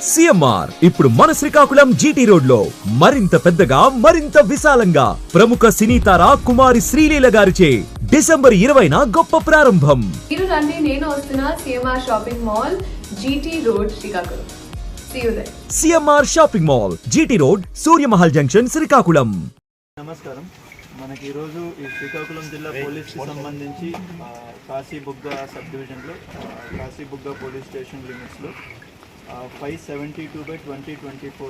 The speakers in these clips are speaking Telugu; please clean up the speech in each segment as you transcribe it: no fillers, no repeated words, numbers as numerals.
సిఎంఆర్ ఇప్పుడు మన శ్రీకాకుళం జీటీ రోడ్ లో మరింత పెద్దగా మరింత విశాలంగా ప్రముఖ సినీ తార కుమారి శ్రీలీల గారిచే డిసెంబర్ 20న గొప్ప ప్రారంభం. మీరు రండి, నేను వస్తున్నా CMR shopping mall GT road Srikakulam. See you there. CMR shopping mall GT road Surya Mahal junction Srikakulam. నమస్కారం. మనకి ఈరోజు ఈ శ్రీకాకుళం జిల్లా పోలీస్కి సంబంధించి కాశీబుగ్గ సబ్ డివిజన్లో కాశీబుగ్గ పోలీస్ స్టేషన్ లిమిట్స్లో 572/2024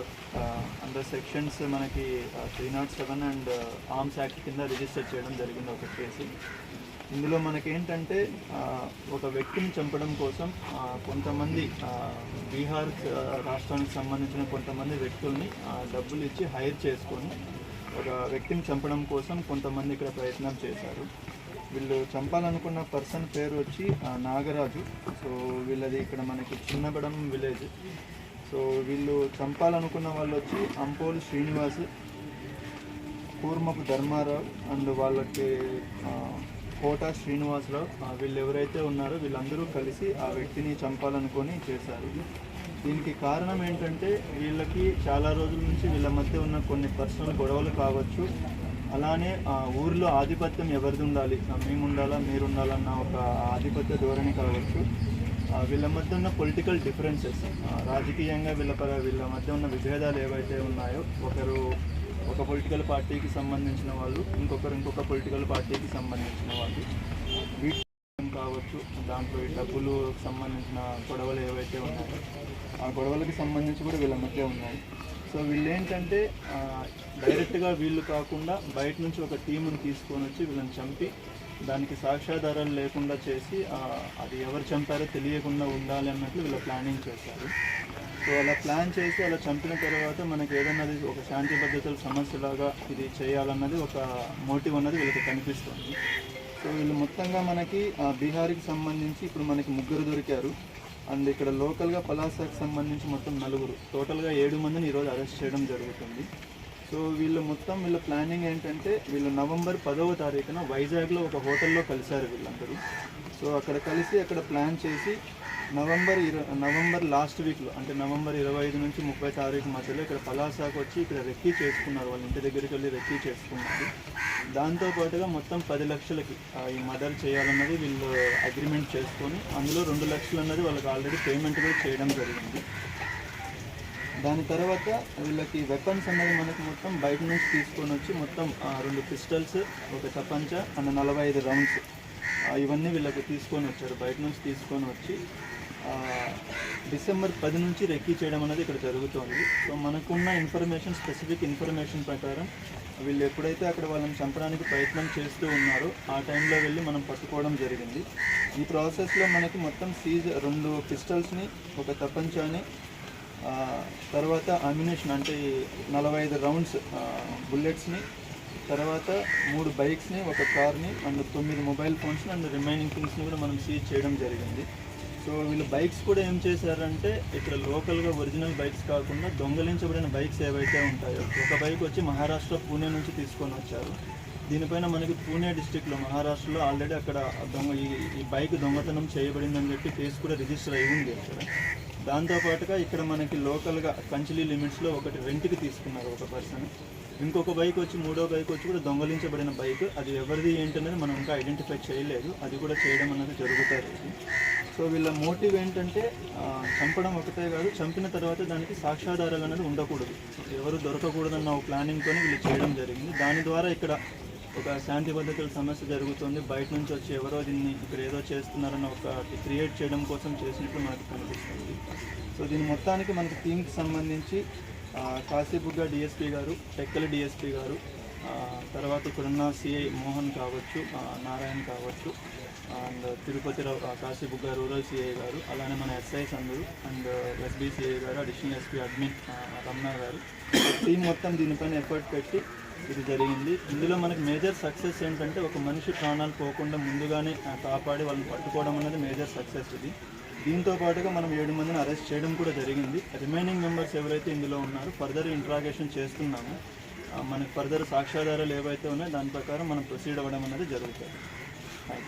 అండర్ సెక్షన్స్ మనకి 307 అండ్ ఆర్మ్స్ యాక్ట్ కింద రిజిస్టర్ చేయడం జరిగింది ఒక కేసు. ఇందులో మనకి ఏంటంటే ఒక వ్యక్తిని చంపడం కోసం కొంతమంది బీహార్ రాష్ట్రానికి సంబంధించిన కొంతమంది వ్యక్తుల్ని డబ్బులు ఇచ్చి హైర్ చేసుకొని ఒక వ్యక్తిని చంపడం కోసం కొంతమంది ఇక్కడ ప్రయత్నం చేశారు. వీళ్ళు చంపాలనుకున్న పర్సన్ పేరు వచ్చి నాగరాజు. సో వీళ్ళది ఇక్కడ మనకి చిన్నగడం విలేజ్. సో వీళ్ళు చంపాలనుకున్న వాళ్ళు వచ్చి అంపోల్ శ్రీనివాస్, కూర్మపు ధర్మారావు అండ్ వాళ్ళకి కోట శ్రీనివాసరావు, వీళ్ళు ఎవరైతే ఉన్నారో వీళ్ళందరూ కలిసి ఆ వ్యక్తిని చంపాలనుకొని చేశారు. దీనికి కారణం ఏంటంటే వీళ్ళకి చాలా రోజుల నుంచి వీళ్ళ మధ్య ఉన్న కొన్ని పర్సనల్ గొడవలు కావచ్చు, అలానే ఊరిలో ఆధిపత్యం ఎవరిది ఉండాలి, మేము ఉండాలా మీరు ఉండాలన్న ఒక ఆధిపత్య ధోరణి కావచ్చు, వీళ్ళ మధ్య ఉన్న పొలిటికల్ డిఫరెన్సెస్, రాజకీయంగా వీళ్ళ మధ్య ఉన్న విభేదాలు ఏవైతే ఉన్నాయో, ఒకరు ఒక పొలిటికల్ పార్టీకి సంబంధించిన వాళ్ళు, ఇంకొక పొలిటికల్ పార్టీకి సంబంధించిన వాళ్ళు, వీటి కావచ్చు, దాంట్లో ఈ డబ్బులు సంబంధించిన గొడవలు ఏవైతే ఉన్నాయో ఆ గొడవలకి సంబంధించి కూడా వీళ్ళ మధ్య ఉన్నాయి. సో వీళ్ళు ఏంటంటే డైరెక్ట్గా వీళ్ళు కాకుండా బయట నుంచి ఒక టీముని తీసుకొని వచ్చి వీళ్ళని చంపి దానికి సాక్ష్యాధారాలు లేకుండా చేసి అది ఎవరు చంపారో తెలియకుండా ఉండాలి అన్నట్లు వీళ్ళు ప్లానింగ్ చేశారు. సో అలా ప్లాన్ చేసి అలా చంపిన తర్వాత మనకి ఏదన్నది ఒక శాంతి భద్రతల సమస్యలాగా ఇది చేయాలన్నది ఒక మోటివ్ అన్నది వీళ్ళకి కనిపిస్తుంది. సో వీళ్ళు మొత్తంగా మనకి బీహార్కి సంబంధించి ఇప్పుడు మనకి 3 దొరికారు. అండ్ ఇక్కడ లోకల్గా పలాసాకి సంబంధించి మొత్తం 4, టోటల్గా 7 మందిని ఈరోజు అరెస్ట్ చేయడం జరుగుతుంది. సో వీళ్ళ ప్లానింగ్ ఏంటంటే వీళ్ళు నవంబర్ 10వ తారీఖున వైజాగ్లో ఒక హోటల్లో కలిశారు వీళ్ళందరూ. సో అక్కడ కలిసి అక్కడ ప్లాన్ చేసి నవంబర్ లాస్ట్ వీక్లో అంటే నవంబర్ 25 నుంచి 30 తారీఖు మధ్యలో ఇక్కడ పలాసాకు వచ్చి ఇక్కడ రెక్కీ చేసుకున్నారు. వాళ్ళ ఇంటి దగ్గరికి వెళ్ళి రెక్కీ చేసుకున్నారు. దాంతోపాటుగా మొత్తం 10 లక్షలకి ఈ మర్డర్ చేయాలన్నది వీళ్ళు అగ్రిమెంట్ చేసుకొని అందులో 2 లక్షలు అన్నది వాళ్ళకి ఆల్రెడీ పేమెంట్ కూడా చేయడం జరిగింది. దాని తర్వాత వీళ్ళకి వెపన్స్ అన్నది మనకి మొత్తం బయట నుంచి తీసుకొని వచ్చి మొత్తం 2 పిస్టల్స్, ఒక తపంచ అండ్ 45 రౌండ్స్ ఇవన్నీ వీళ్ళకి తీసుకొని వచ్చారు. బయట నుంచి తీసుకొని వచ్చి డిసెంబర్ 10 నుంచి రెక్కీ చేయడం అనేది ఇక్కడ జరుగుతోంది. సో మనకున్న స్పెసిఫిక్ ఇన్ఫర్మేషన్ ప్రకారం వీళ్ళు ఎప్పుడైతే అక్కడ వాళ్ళని చంపడానికి ప్రయత్నం చేస్తూ ఉన్నారో ఆ టైంలో వెళ్ళి మనం పట్టుకోవడం జరిగింది. ఈ ప్రాసెస్లో మనకి మొత్తం 2 పిస్టల్స్ని, ఒక తపంచాని, తర్వాత అమ్యునేషన్ అంటే 45 రౌండ్స్ బుల్లెట్స్ని, తర్వాత 3 బైక్స్ని, ఒక కార్ని అండ్ 9 మొబైల్ ఫోన్స్ని అండ్ రిమైనింగ్ థింగ్స్ని కూడా మనం సీజ్ చేయడం జరిగింది. సో వీళ్ళు బైక్స్ కూడా ఏం చేశారంటే ఇక్కడ లోకల్గా ఒరిజినల్ బైక్స్ కాకుండా దొంగలించబడిన బైక్స్ ఏవైతే ఉంటాయో, ఒక బైక్ వచ్చి మహారాష్ట్ర పూణే నుంచి తీసుకొని వచ్చారు. దీనిపైన మనకి పూణే డిస్టిక్లో మహారాష్ట్రలో ఆల్రెడీ అక్కడ ఈ బైక్ దొంగతనం చేయబడిందని చెప్పి కేసు కూడా రిజిస్టర్ అయి ఉంది అక్కడ. దాంతోపాటుగా ఇక్కడ మనకి లోకల్గా కంచిలీ లిమిట్స్లో ఒకటి రెంట్కి తీసుకున్నారు ఒక పర్సన్. ఇంకొక బైక్ వచ్చి 3వ బైక్ వచ్చి కూడా దొంగలించబడిన బైక్, అది ఎవరిది ఏంటనేది మనం ఇంకా ఐడెంటిఫై చేయలేదు, అది కూడా చేయడం అనేది జరుగుతుంది. సో వీళ్ళ మోటివ్ ఏంటంటే చంపడం ఒకటే కాదు, చంపిన తర్వాత దానికి సాక్ష్యాధారాలు అనేది ఉండకూడదు, ఎవరు దొరకకూడదన్న ఒక ప్లానింగ్తో వీళ్ళు చేయడం జరిగింది. దాని ద్వారా ఇక్కడ ఒక శాంతి భద్రతల సమస్య జరుగుతుంది, బయట నుంచి వచ్చి ఎవరో దీన్ని ఇక్కడ ఏదో చేస్తున్నారన్న ఒక క్రియేట్ చేయడం కోసం చేసినట్లు మనకు కనిపిస్తుంది. సో దీని మొత్తానికి మనకి టీంకి సంబంధించి కాశీబుగ్గ డిఎస్పీ గారు, టెక్కల డిఎస్పీ గారు, తర్వాత ఇక్కడున్న సిఐ మోహన్ కావచ్చు, నారాయణ కావచ్చు, and Tirupati Kashibugga rural CI గారు, అలానే మన ఎస్ఐస్ అందరూ అండ్ ఎస్బీ సిఐ గారు, అడిషనల్ ఎస్పీ అడ్మిన్ రమణ గారు, టీం మొత్తం దీనిపైన ఎఫర్ట్ పెట్టి ఇది జరిగింది. ఇందులో మనకి మేజర్ సక్సెస్ ఏంటంటే ఒక మనిషి ప్రాణాలు పోకుండా ముందుగానే కాపాడి వాళ్ళని పట్టుకోవడం అనేది మేజర్ సక్సెస్ ఇది. దీంతో పాటుగా మనం 7 మందిని అరెస్ట్ చేయడం కూడా జరిగింది. రిమైనింగ్ మెంబర్స్ ఎవరైతే ఇందులో ఉన్నారో ఫర్దర్ ఇంట్రాగేషన్ చేస్తున్నాము. మనకి ఫర్దర్ సాక్ష్యాధారాలు ఏవైతే ఉన్నాయో దాని ప్రకారం మనం ప్రొసీడ్ అవ్వడం అనేది జరుగుతుంది. Thank you.